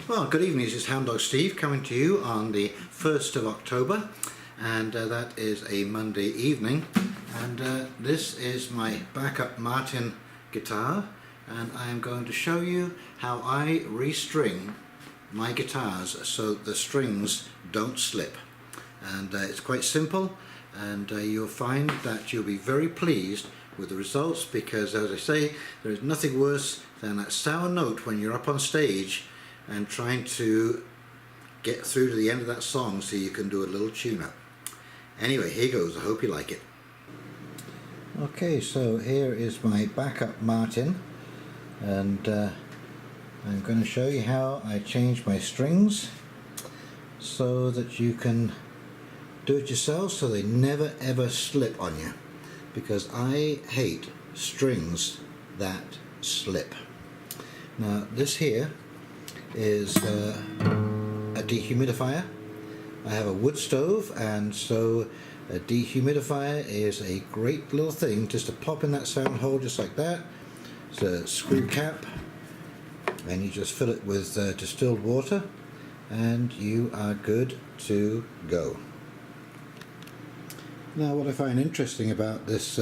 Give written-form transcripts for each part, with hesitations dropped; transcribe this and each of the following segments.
Well, good evening, this is Hound Dog Steve coming to you on the 1st of October, and that is a Monday evening, and this is my backup Martin guitar, and I am going to show you how I restring my guitars so the strings don't slip. And it's quite simple, and you'll find that you'll be very pleased with the results, because as I say, there is nothing worse than that sour note when you're up on stage and trying to get through to the end of that song so you can do a little tune-up. Anyway, here goes. I hope you like it. Okay, so here is my backup Martin, and I'm going to show you how I change my strings so that you can do it yourself so they never ever slip on you, because I hate strings that slip. Now this here is a dehumidifier. I have a wood stove, and so a dehumidifier is a great little thing just to pop in that sound hole just like that. It's a screw cap, and you just fill it with distilled water and you are good to go. Now what I find interesting about this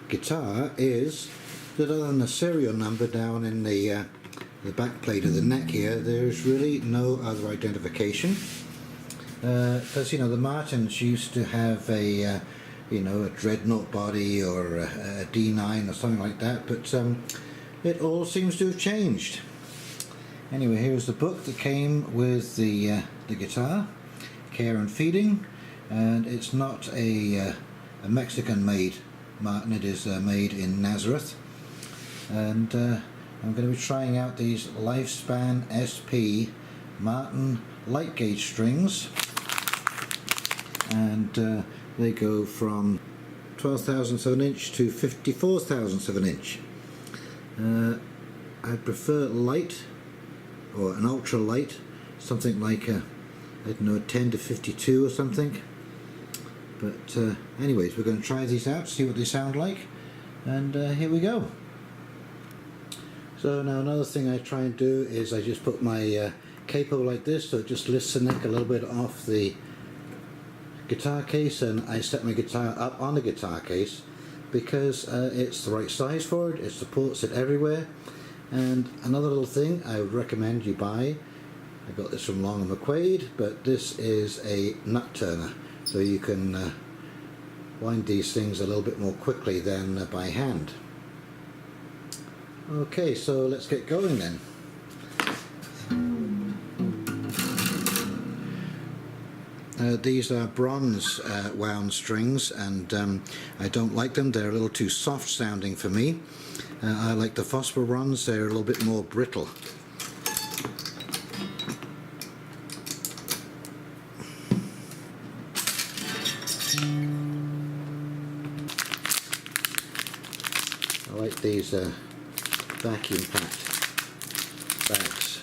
guitar is that other than the serial number down in the back plate of the neck here, there's really no other identification, because you know the Martins used to have a a dreadnought body or a D9 or something like that, but it all seems to have changed. Anyway, here's the book that came with the guitar, Care and Feeding, and it's not a Mexican made Martin, it is made in Nazareth, and I'm going to be trying out these Lifespan SP Martin light gauge strings, and they go from 12 thousandths of an inch to 54 thousandths of an inch. I prefer light, or an ultra light, something like I don't know, 10 to 52 or something. But anyways, we're going to try these out, see what they sound like, and here we go. So now another thing I try and do is I just put my capo like this, so it just lifts the neck a little bit off the guitar case, and I set my guitar up on the guitar case because it's the right size for it, it supports it everywhere. And another little thing I would recommend you buy, I got this from Long & McQuaid, but this is a nut turner, so you can wind these things a little bit more quickly than by hand. Okay, so let's get going then. These are bronze wound strings, and I don't like them. They're a little too soft sounding for me. I like the phosphor bronze, they're a little bit more brittle. I like these vacuum packed bags.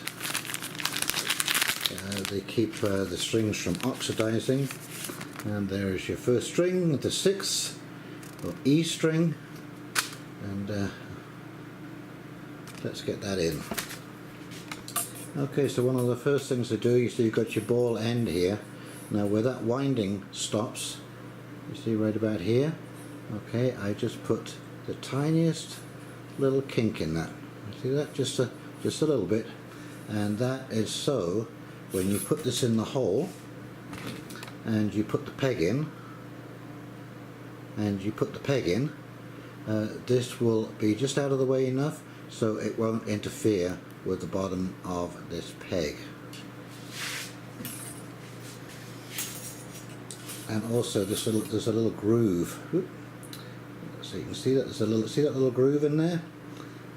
They keep the strings from oxidizing. And there's your first string, the 6th or E string, and let's get that in. Okay, so one of the first things to do, you see you've got your ball end here. Now where that winding stops, you see right about here, okay, I just put the tiniest little kink in that. See that? Just a little bit, and that is so when you put this in the hole and you put the peg in, this will be just out of the way enough so it won't interfere with the bottom of this peg. And also there's a little groove. So you can see that see that little groove in there?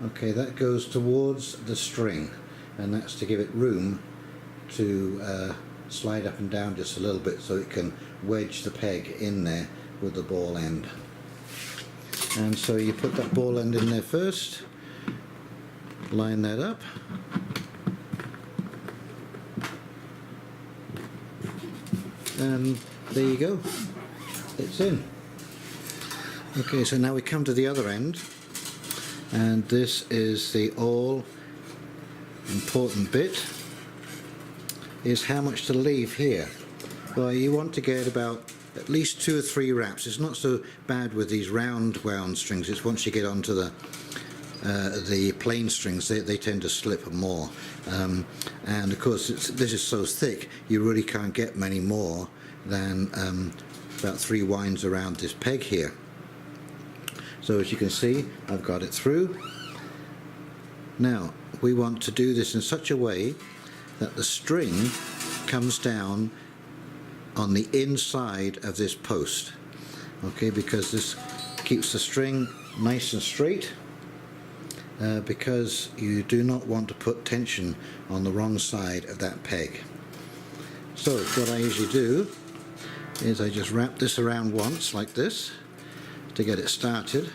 Okay, that goes towards the string, and that's to give it room to slide up and down just a little bit so it can wedge the peg in there with the ball end. And so you put that ball end in there first, line that up, and there you go, it's in. Okay, so now we come to the other end, and this is the all important bit. is how much to leave here. Well, you want to get about at least 2 or 3 wraps. It's not so bad with these round wound strings. It's once you get onto the plain strings, they tend to slip more. And of course, this is so thick, you really can't get many more than about 3 winds around this peg here. So as you can see, I've got it through. Now, we want to do this in such a way that the string comes down on the inside of this post, okay, because this keeps the string nice and straight, because you do not want to put tension on the wrong side of that peg. So what I usually do is I just wrap this around once like this to get it started.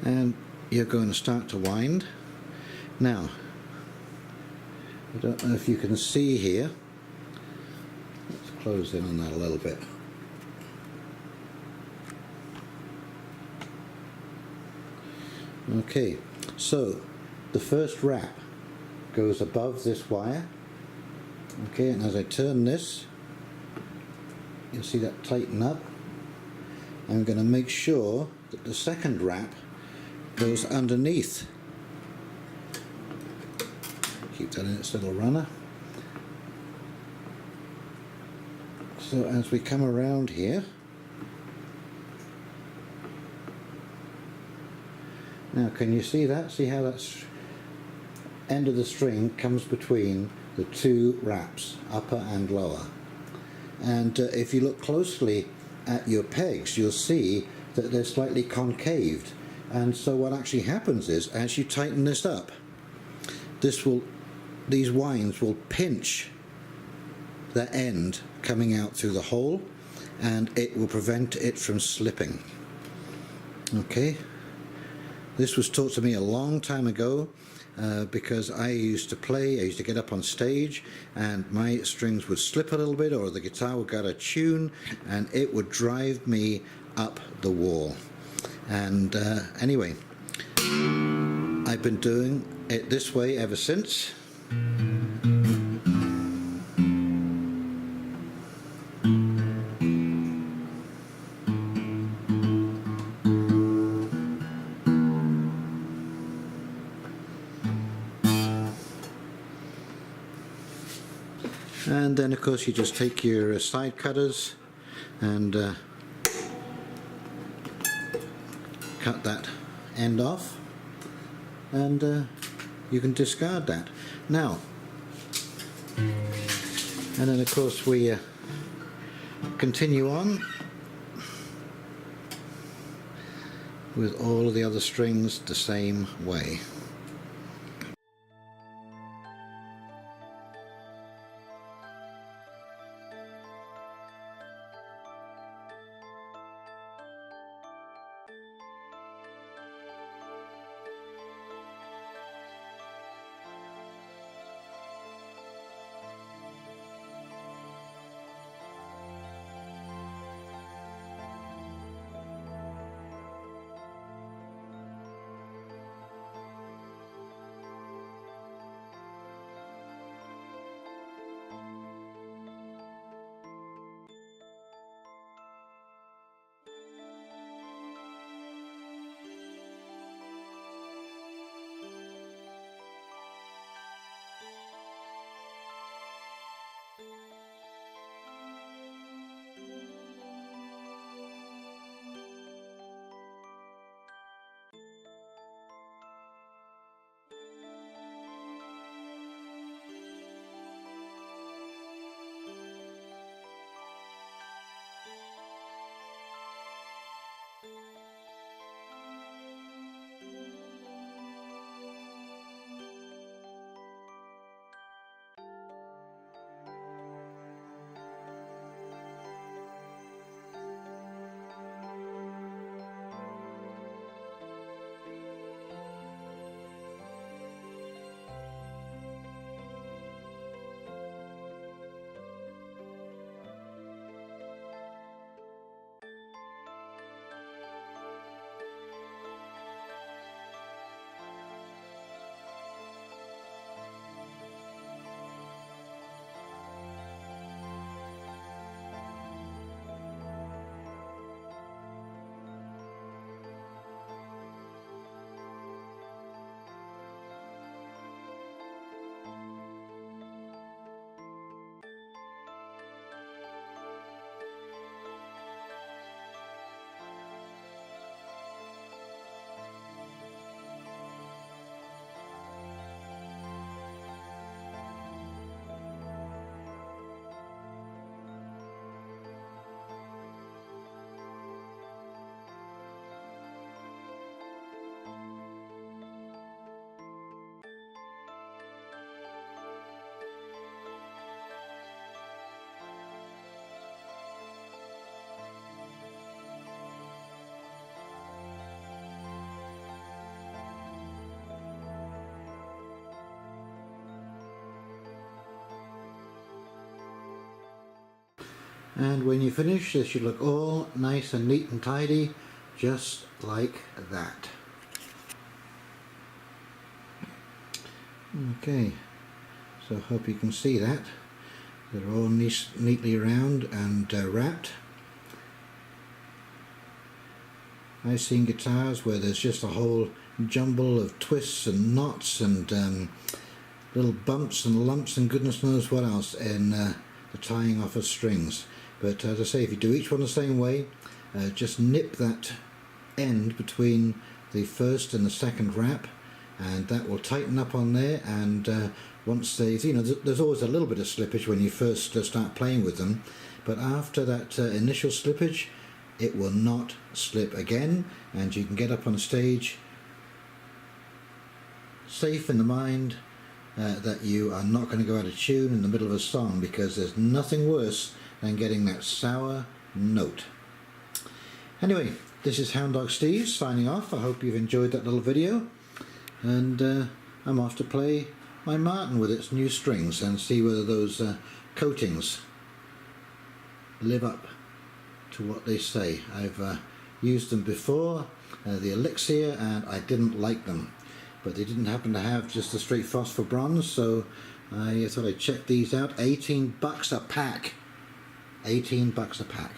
And you're going to start to wind. Now, I don't know if you can see here. Let's close in on that a little bit. Okay, so the first wrap goes above this wire. Okay, and as I turn this, you'll see that tighten up. I'm going to make sure that the second wrap goes underneath. Keep that in its little runner. So as we come around here, now can you see that? See how that end of the string comes between the 2 wraps, upper and lower. And if you look closely at your pegs, you'll see that they're slightly concaved. And so what actually happens is, as you tighten this up, these winds will pinch the end coming out through the hole, and it will prevent it from slipping. Okay, this was taught to me a long time ago, because I used to get up on stage and my strings would slip a little bit, or the guitar would get a tune and it would drive me up the wall. And anyway, I've been doing it this way ever since. And then of course you just take your side cutters and cut that end off, and you can discard that. Now, and then of course we continue on with all of the other strings the same way. And when you finish, this should look all nice and neat and tidy, just like that. Okay, so I hope you can see that. They're all neatly round and wrapped. I've seen guitars where there's just a whole jumble of twists and knots and little bumps and lumps and goodness knows what else in the tying off of strings. But as I say, if you do each one the same way, just nip that end between the first and the second wrap, and that will tighten up on there. And once they've, there's always a little bit of slippage when you first start playing with them, but after that initial slippage, it will not slip again, and you can get up on stage safe in the mind that you are not going to go out of tune in the middle of a song, because there's nothing worse than getting that sour note. Anyway, this is Hound Dog Steve signing off. I hope you've enjoyed that little video, and I'm off to play my Martin with its new strings and see whether those coatings live up to what they say. I've used them before, the Elixir, and I didn't like them, but they didn't happen to have just the straight phosphor bronze, so I thought I'd check these out. $18 a pack. $18 a pack.